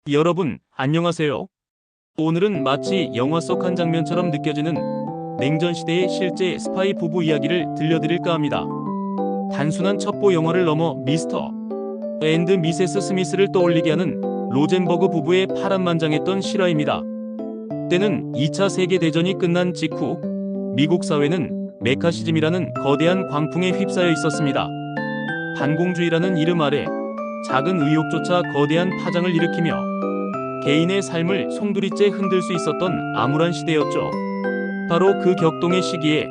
여러분, 안녕하세요. 오늘은 마치 영화 속 한 장면처럼 느껴지는 냉전시대의 실제 스파이 부부 이야기를 들려드릴까 합니다. 단순한 첩보 영화를 넘어 미스터 앤드 미세스 스미스를 떠올리게 하는 로젠버그 부부의 파란만장했던 실화입니다. 때는 2차 세계대전이 끝난 직후 미국 사회는 메카시즘이라는 거대한 광풍에 휩싸여 있었습니다. 반공주의라는 이름 아래 작은 의혹조차 거대한 파장을 일으키며 개인의 삶을 송두리째 흔들 수 있었던 암울한 시대였죠. 바로 그 격동의 시기에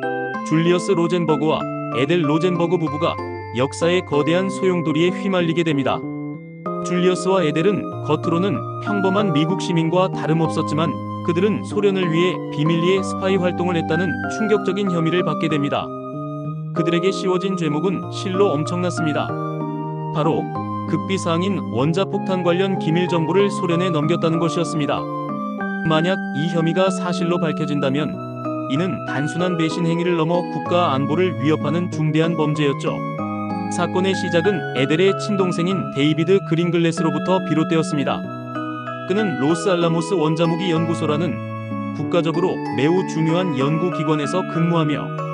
줄리어스 로젠버그와 에델 로젠버그 부부가 역사의 거대한 소용돌이에 휘말리게 됩니다. 줄리어스와 에델은 겉으로는 평범한 미국 시민과 다름없었지만 그들은 소련을 위해 비밀리에 스파이 활동을 했다는 충격적인 혐의를 받게 됩니다. 그들에게 씌워진 죄목은 실로 엄청났습니다. 바로 극비사항인 원자폭탄 관련 기밀 정보를 소련에 넘겼다는 것이었습니다. 만약 이 혐의가 사실로 밝혀진다면 이는 단순한 배신 행위를 넘어 국가 안보를 위협하는 중대한 범죄였죠. 사건의 시작은 에델의 친동생인 데이비드 그린글래스로부터 비롯되었습니다. 그는 로스알라모스 원자무기 연구소라는 국가적으로 매우 중요한 연구기관에서 근무하며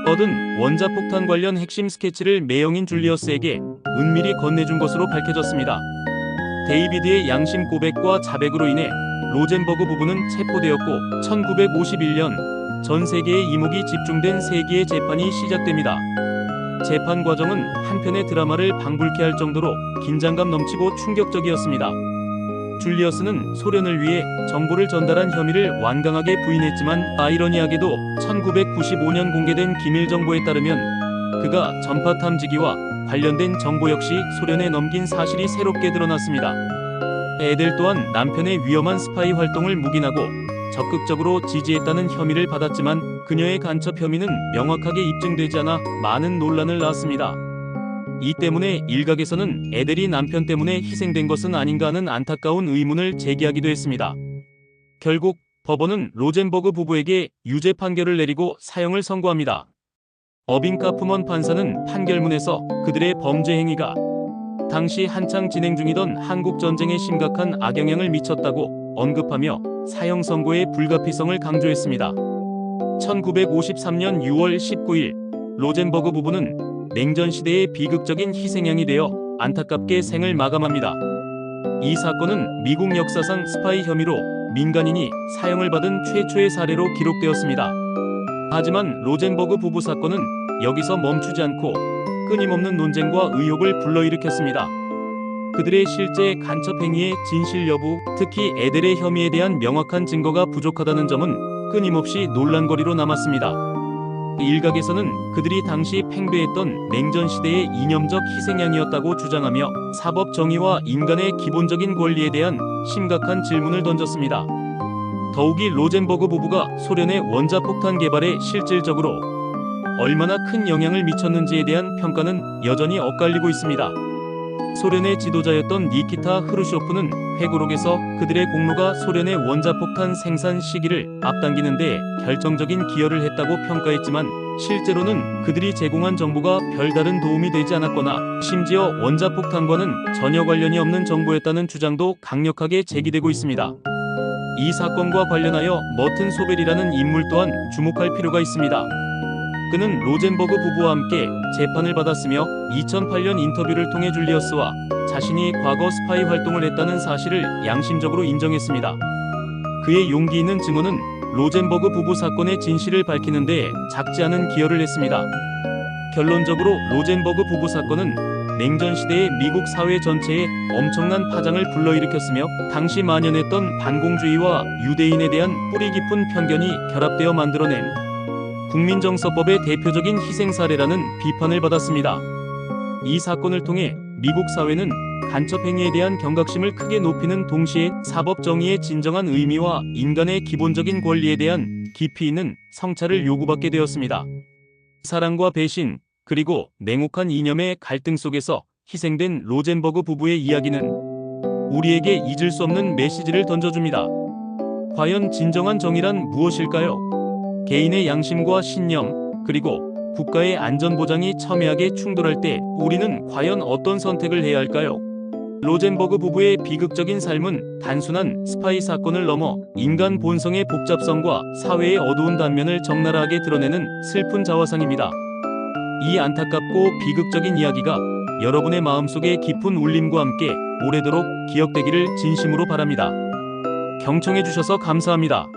얻은 원자폭탄 관련 핵심 스케치를 매형인 줄리어스에게 은밀히 건네준 것으로 밝혀졌습니다. 데이비드의 양심 고백과 자백으로 인해 로젠버그 부부는 체포되었고 1951년 전 세계의 이목이 집중된 세기의 재판이 시작됩니다. 재판 과정은 한편의 드라마를 방불케 할 정도로 긴장감 넘치고 충격적이었습니다. 줄리어스는 소련을 위해 정보를 전달한 혐의를 완강하게 부인했지만 아이러니하게도 1995년 공개된 기밀 정보에 따르면 그가 전파 탐지기와 관련된 정보 역시 소련에 넘긴 사실이 새롭게 드러났습니다. 에델 또한 남편의 위험한 스파이 활동을 묵인하고 적극적으로 지지했다는 혐의를 받았지만 그녀의 간첩 혐의는 명확하게 입증되지 않아 많은 논란을 낳았습니다. 이 때문에 일각에서는 에델이 남편 때문에 희생된 것은 아닌가 하는 안타까운 의문을 제기하기도 했습니다. 결국 법원은 로젠버그 부부에게 유죄 판결을 내리고 사형을 선고합니다. 어빙 카프먼 판사는 판결문에서 그들의 범죄 행위가 당시 한창 진행 중이던 한국 전쟁에 심각한 악영향을 미쳤다고 언급하며 사형 선고의 불가피성을 강조했습니다. 1953년 6월 19일 로젠버그 부부는 냉전 시대의 비극적인 희생양이 되어 안타깝게 생을 마감합니다. 이 사건은 미국 역사상 스파이 혐의로 민간인이 사형을 받은 최초의 사례로 기록되었습니다. 하지만 로젠버그 부부 사건은 여기서 멈추지 않고 끊임없는 논쟁과 의혹을 불러일으켰습니다. 그들의 실제 간첩 행위의 진실 여부, 특히 에델의 혐의에 대한 명확한 증거가 부족하다는 점은 끊임없이 논란거리로 남았습니다. 일각에서는 그들이 당시 팽배했던 냉전 시대의 이념적 희생양이었다고 주장하며 사법 정의와 인간의 기본적인 권리에 대한 심각한 질문을 던졌습니다. 더욱이 로젠버그 부부가 소련의 원자폭탄 개발에 실질적으로 얼마나 큰 영향을 미쳤는지에 대한 평가는 여전히 엇갈리고 있습니다. 소련의 지도자였던 니키타 흐루쇼프는 회고록에서 그들의 공로가 소련의 원자폭탄 생산 시기를 앞당기는 데 결정적인 기여를 했다고 평가했지만 실제로는 그들이 제공한 정보가 별다른 도움이 되지 않았거나 심지어 원자폭탄과는 전혀 관련이 없는 정보였다는 주장도 강력하게 제기되고 있습니다. 이 사건과 관련하여 머튼 소벨이라는 인물 또한 주목할 필요가 있습니다. 그는 로젠버그 부부와 함께 재판을 받았으며 2008년 인터뷰를 통해 줄리어스와 자신이 과거 스파이 활동을 했다는 사실을 양심적으로 인정했습니다. 그의 용기 있는 증언은 로젠버그 부부 사건의 진실을 밝히는 데 작지 않은 기여를 했습니다. 결론적으로 로젠버그 부부 사건은 냉전 시대의 미국 사회 전체에 엄청난 파장을 불러일으켰으며 당시 만연했던 반공주의와 유대인에 대한 뿌리 깊은 편견이 결합되어 만들어낸 국민정서법의 대표적인 희생 사례라는 비판을 받았습니다. 이 사건을 통해 미국 사회는 간첩 행위에 대한 경각심을 크게 높이는 동시에 사법 정의의 진정한 의미와 인간의 기본적인 권리에 대한 깊이 있는 성찰을 요구받게 되었습니다. 사랑과 배신, 그리고 냉혹한 이념의 갈등 속에서 희생된 로젠버그 부부의 이야기는 우리에게 잊을 수 없는 메시지를 던져줍니다. 과연 진정한 정의란 무엇일까요? 개인의 양심과 신념, 그리고 국가의 안전보장이 첨예하게 충돌할 때 우리는 과연 어떤 선택을 해야 할까요? 로젠버그 부부의 비극적인 삶은 단순한 스파이 사건을 넘어 인간 본성의 복잡성과 사회의 어두운 단면을 적나라하게 드러내는 슬픈 자화상입니다. 이 안타깝고 비극적인 이야기가 여러분의 마음속에 깊은 울림과 함께 오래도록 기억되기를 진심으로 바랍니다. 경청해주셔서 감사합니다.